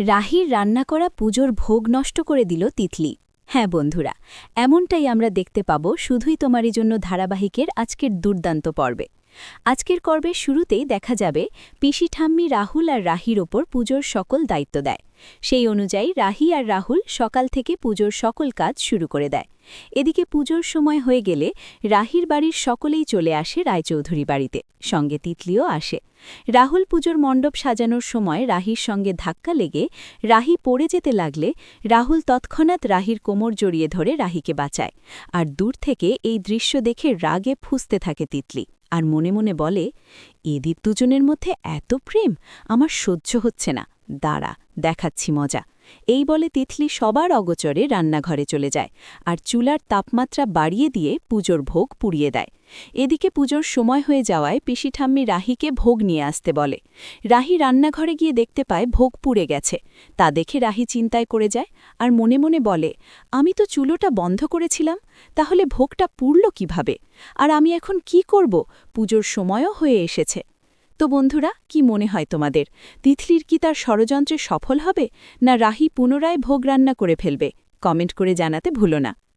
রাহির রান্না করা পুজোর ভোগ নষ্ট করে দিল তিতলি। হ্যাঁ বন্ধুরা, এমনটাই আমরা দেখতে পাব শুধুই তোমারই জন্য ধারাবাহিকের আজকের দুর্দান্ত পর্বে। আজকের পর্বের শুরুতেই দেখা যাবে পিসি ঠাম্মি রাহুল আর রাহির ওপর পুজোর সকল দায়িত্ব দেয়। সেই অনুযায়ী রাহি আর রাহুল সকাল থেকে পুজোর সকল কাজ শুরু করে দেয়। এদিকে পুজোর সময় হয়ে গেলে রাহির বাড়ির সকলেই চলে আসে রায়চৌধুরী বাড়িতে, সঙ্গে তিতলিও আসে। রাহুল পুজোর মণ্ডপ সাজানোর সময় রাহির সঙ্গে ধাক্কা লেগে রাহি পড়ে যেতে লাগলে রাহুল তৎক্ষণাৎ রাহির কোমর জড়িয়ে ধরে রাহিকে বাঁচায়। আর দূর থেকে এই দৃশ্য দেখে রাগে ফুঁসতে থাকে তিতলি, আর মনে মনে বলে, এদের দুজনের মধ্যে এত প্রেম আমার সহ্য হচ্ছে না, দাঁড়া দেখাচ্ছি মজা। এই বলে তিতলি সবার অগোচরে রান্নাঘরে চলে যায় আর চুলার তাপমাত্রা বাড়িয়ে দিয়ে পুজোর ভোগ পুড়িয়ে দেয়। এদিকে পুজোর সময় হয়ে যাওয়ায় পিসি ঠাম্মি রাহিকে ভোগ নিয়ে আসতে বলে। রাহি রান্নাঘরে গিয়ে দেখতে পায় ভোগ পুড়ে গেছে। তা দেখে রাহি চিন্তায় করে যায় আর মনে মনে বলে, আমি তো চুলোটা বন্ধ করেছিলাম, তাহলে ভোগটা পুড়ল কিভাবে? আর আমি এখন কি করব? পুজোর সময়ও হয়ে এসেছে। তো বন্ধুরা, কি মনে হয় তোমাদের, তিতলির কি তার ষড়যন্ত্রে সফল হবে, না রাহি পুনরায় ভোগ রান্না করে ফেলবে? কমেন্ট করে জানাতে ভুলো না।